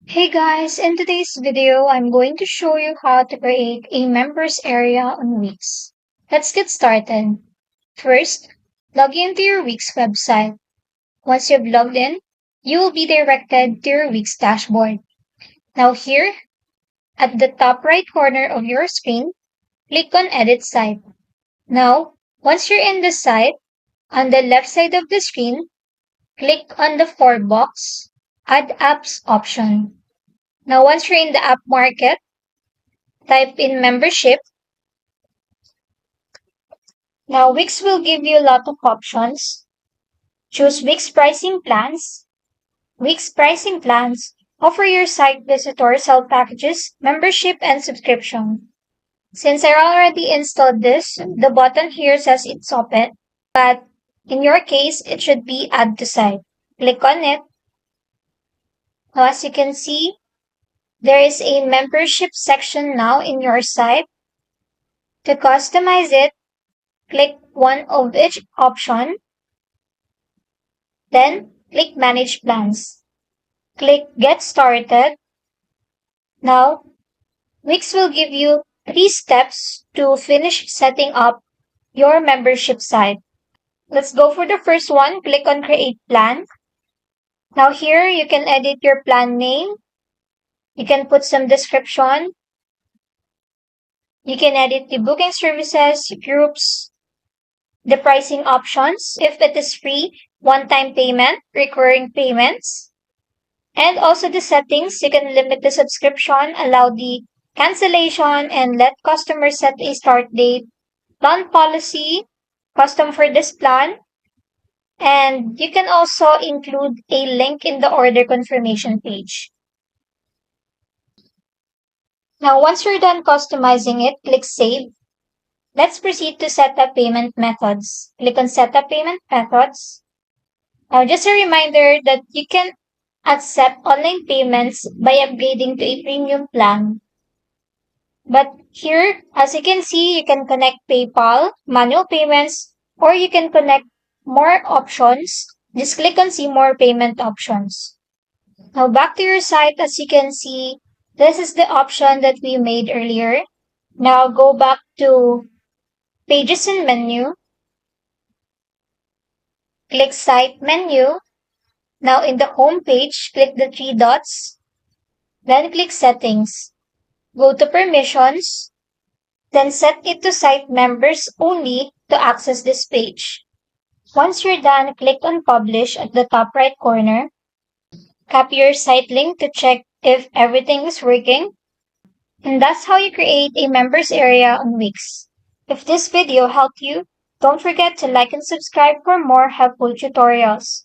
Hey guys, in today's video, I'm going to show you how to create a members area on Wix. Let's get started. First, log into your Wix website. Once you've logged in, you will be directed to your Wix dashboard. Now here, at the top right corner of your screen, click on Edit Site. Now, once you're in the site, on the left side of the screen, click on the For box, Add Apps option. Now, once you're in the app market, type in membership. Now, Wix will give you a lot of options. Choose Wix pricing plans. Wix pricing plans offer your site visitors help packages, membership, and subscription. Since I already installed this, the button here says it's open, but in your case, it should be Add to Site. Click on it. Now, as you can see, there is a membership section now in your site. To customize it, click one of each option. Then, click Manage Plans. Click Get Started. Now, Wix will give you 3 steps to finish setting up your membership site. Let's go for the first one. Click on Create Plan. Now here, you can edit your plan name. You can put some description. You can edit the booking services, groups, the pricing options, if it is free, one-time payment, recurring payments, and also the settings. You can limit the subscription, allow the cancellation, and let customers set a start date, plan policy, custom for this plan, and you can also include a link in the order confirmation page. Now, once you're done customizing it, click Save. Let's proceed to set up payment methods. Click on Set up Payment Methods. Now, just a reminder that you can accept online payments by upgrading to a premium plan. But here, as you can see, you can connect PayPal, manual payments, or you can connect more options. Just click on See More Payment Options. Now back to your site, as you can see, this is the option that we made earlier. Now go back to Pages and Menu. Click Site Menu. Now in the home page, click the 3 dots. Then click Settings. Go to Permissions. Then set it to Site Members only to access this page. Once you're done, click on Publish at the top right corner. Copy your site link to check if everything is working. And that's how you create a members area on Wix. If this video helped you, don't forget to like and subscribe for more helpful tutorials.